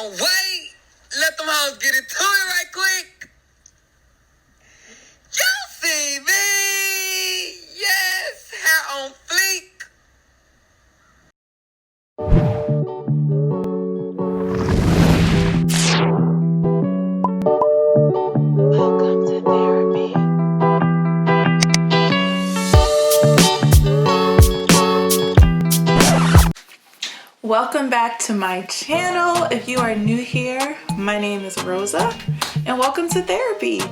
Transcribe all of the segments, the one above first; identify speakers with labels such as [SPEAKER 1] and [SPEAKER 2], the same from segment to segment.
[SPEAKER 1] on, wait. Let them hoes get into it right quick. You see me? Yes, hair on fleek. Welcome to therapy.
[SPEAKER 2] Welcome back to my channel. If you are new here, my name is Rosa and welcome to therapy.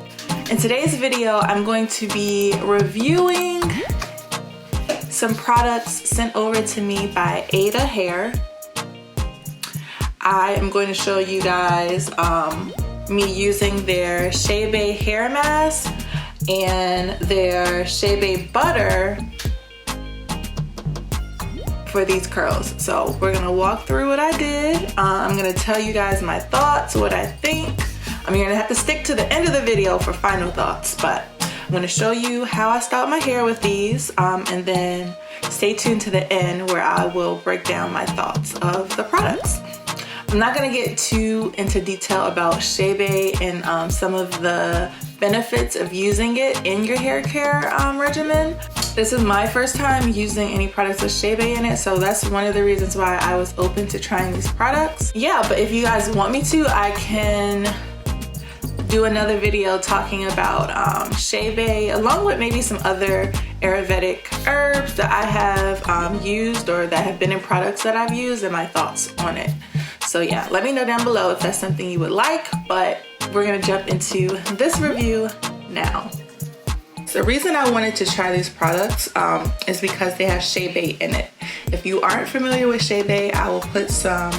[SPEAKER 2] In today's video, I'm going to be reviewing some products sent over to me by Ada Hair. I am going to show you guys me using their Shea Bay hair mask and their Chebe Butter for these curls. So we're gonna walk through what I did. I'm gonna tell you guys my thoughts, what I think. You're gonna have to stick to the end of the video for final thoughts, but I'm gonna show you how I styled my hair with these, and then stay tuned to the end where I will break down my thoughts of the products. I'm not gonna get too into detail about Shea Bay and some of the benefits of using it in your hair care regimen. This is my first time using any products with Shea Bay in it, so that's one of the reasons why I was open to trying these products. Yeah, but if you guys want me to, I can do another video talking about Shea Bay along with maybe some other Ayurvedic herbs that I have used or that have been in products that I've used and my thoughts on it. So yeah, let me know down below if that's something you would like, but we're gonna jump into this review now. The reason I wanted to try these products is because they have Shea Bay in it. If you aren't familiar with Shea Bay, I will put some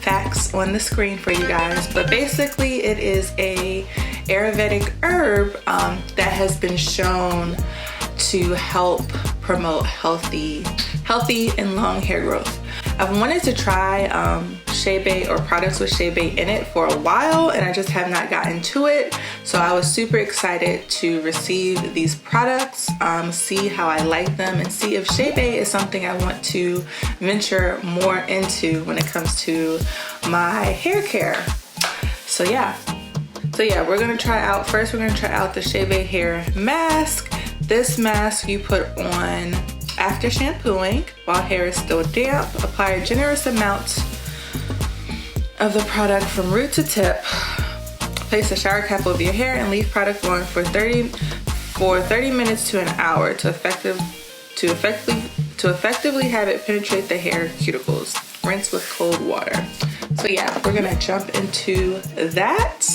[SPEAKER 2] facts on the screen for you guys, but basically it is a Ayurvedic herb that has been shown to help promote healthy and long hair growth. I've wanted to try Shea Bay or products with Shea Bay in it for a while, and I just have not gotten to it. So I was super excited to receive these products, see how I like them, and see if Shea Bay is something I want to venture more into when it comes to my hair care. So yeah, we're gonna try out the Shea Bay hair mask. This mask you put on after shampooing while hair is still damp. Apply a generous amount of the product from root to tip. Place a shower cap over your hair and leave product on for 30 minutes to an hour to effectively have it penetrate the hair cuticles. Rinse with cold water. So yeah, we're gonna jump into that.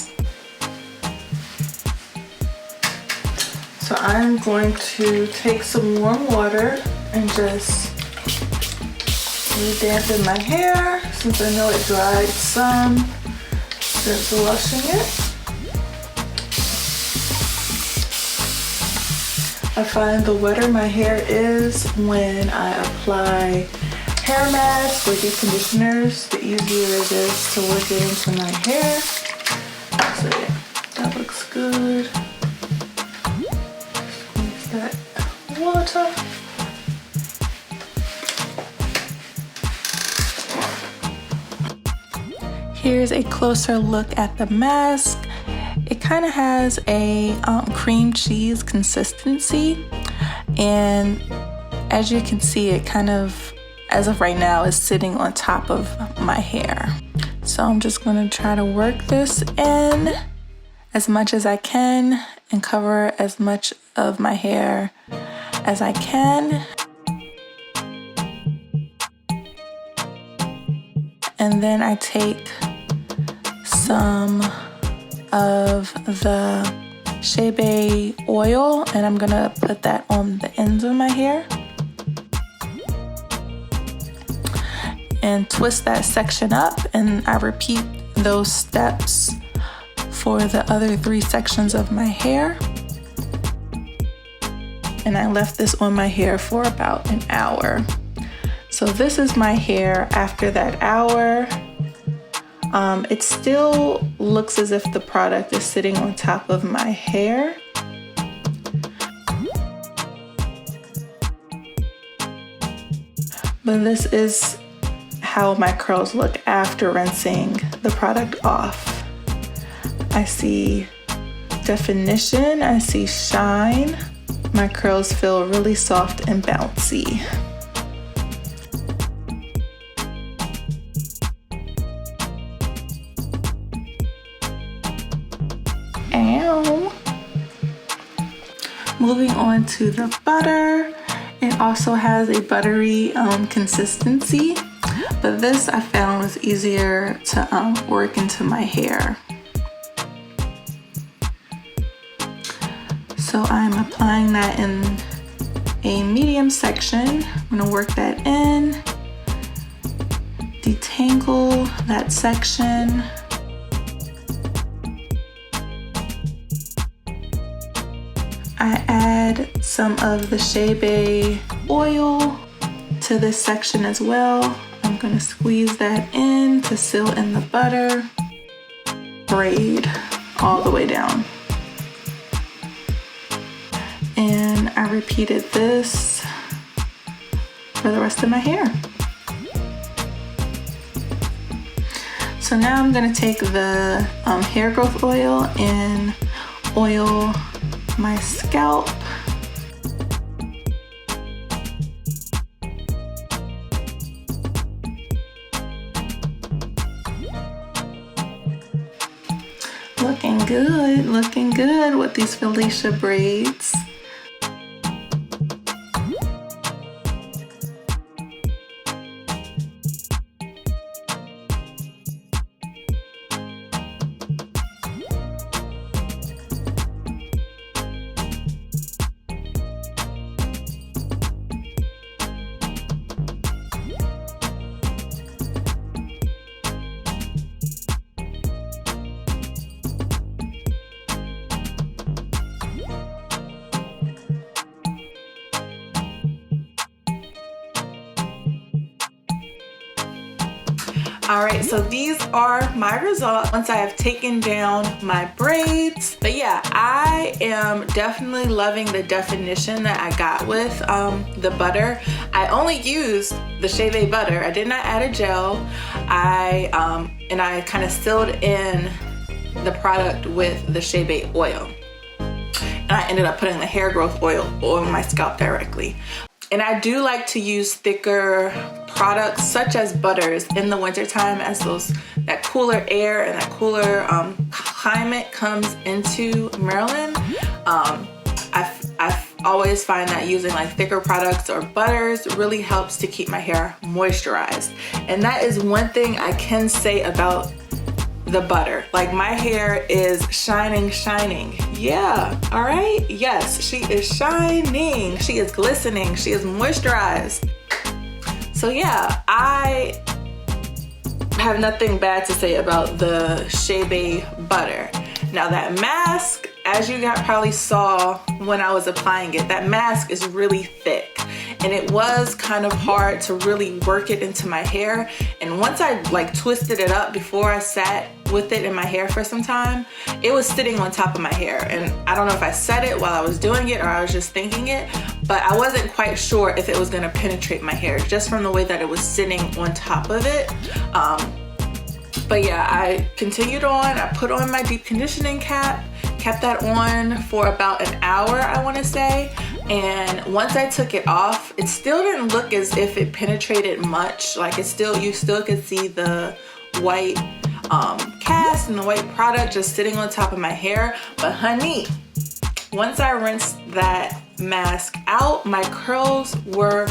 [SPEAKER 2] So I'm going to take some warm water and just re-dampen my hair since I know it dried some since washing it. I find the wetter my hair is when I apply hair masks or deep conditioners, the easier it is to work it into my hair. So yeah, that looks good. Squeeze that water. Here's a closer look at the mask. It kind of has a cream cheese consistency, and as you can see, it kind of, as of right now, is sitting on top of my hair. So I'm just going to try to work this in as much as I can and cover as much of my hair as I can. And then I take some of the Chebe oil and I'm gonna put that on the ends of my hair and twist that section up, and I repeat those steps for the other 3 sections of my hair. And I left this on my hair for about an hour. So this is my hair after that hour. It still looks as if the product is sitting on top of my hair. But this is how my curls look after rinsing the product off. I see definition, I see shine. My curls feel really soft and bouncy. Ow. Moving on to the butter. It also has a buttery consistency, but this I found was easier to work into my hair. So I'm applying that in a medium section. I'm gonna work that in, detangle that section. I add some of the Shea Bay oil to this section as well. I'm gonna squeeze that in to seal in the butter. Braid all the way down. And I repeated this for the rest of my hair. So now I'm gonna take the hair growth oil and oil my scalp. Looking good with these Felicia braids. All right, so these are my results once I have taken down my braids. But yeah, I am definitely loving the definition that I got with the butter. I only used the Shea Bay butter. I did not add a gel. I kind of sealed in the product with the Shea Bay oil. And I ended up putting the hair growth oil on my scalp directly. And I do like to use thicker products such as butters in the wintertime as that cooler air and that cooler climate comes into Maryland. I always find that using like thicker products or butters really helps to keep my hair moisturized. And that is one thing I can say about the butter. Like, my hair is shining. Yeah, all right? Yes, she is shining. She is glistening. She is moisturized. So yeah, I have nothing bad to say about the Shea Bay butter. Now that mask, as you probably saw when I was applying it, that mask is really thick. And it was kind of hard to really work it into my hair. And once I like twisted it up before I sat with it in my hair for some time, it was sitting on top of my hair. And I don't know if I said it while I was doing it or I was just thinking it, but I wasn't quite sure if it was gonna penetrate my hair just from the way that it was sitting on top of it. But yeah, I continued on. I put on my deep conditioning cap, kept that on for about an hour, I wanna say. And once I took it off, it still didn't look as if it penetrated much. Like, you still could see the white cast and the white product just sitting on top of my hair. But honey, once I rinsed that mask out, my curls were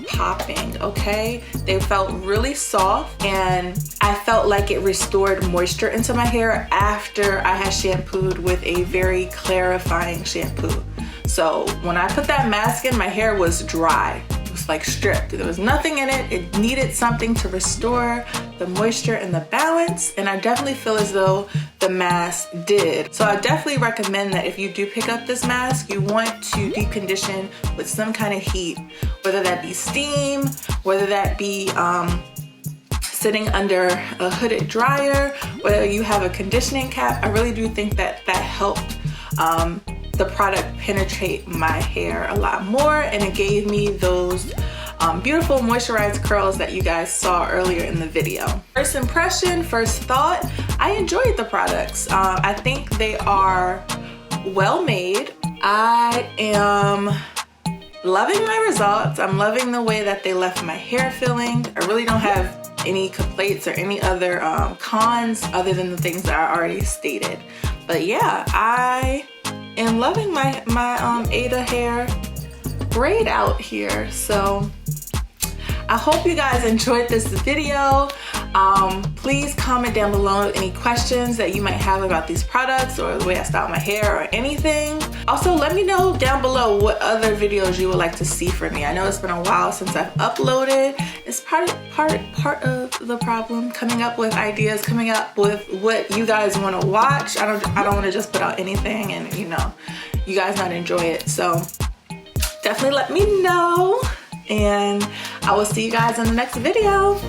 [SPEAKER 2] popping, okay? They felt really soft, and I felt like it restored moisture into my hair after I had shampooed with a very clarifying shampoo. So when I put that mask in, my hair was dry. It was like stripped. There was nothing in it. It needed something to restore the moisture and the balance, and I definitely feel as though the mask did. So I definitely recommend that if you do pick up this mask, you want to deep condition with some kind of heat, whether that be steam, whether that be sitting under a hooded dryer, whether you have a conditioning cap. I really do think that that helped the product penetrate my hair a lot more, and it gave me those beautiful moisturized curls that you guys saw earlier in the video. First impression, first thought, I enjoyed the products. I think they are well made. I am loving my results. I'm loving the way that they left my hair feeling. I really don't have any complaints or any other cons other than the things that I already stated. But yeah, I am loving my Ada hair braid out here. So I hope you guys enjoyed this video. Please comment down below any questions that you might have about these products or the way I style my hair or anything. Also, let me know down below what other videos you would like to see from me. I know it's been a while since I've uploaded. It's part of the problem, coming up with ideas, coming up with what you guys want to watch. I don't want to just put out anything and you guys not enjoy it. So definitely let me know, and I will see you guys in the next video.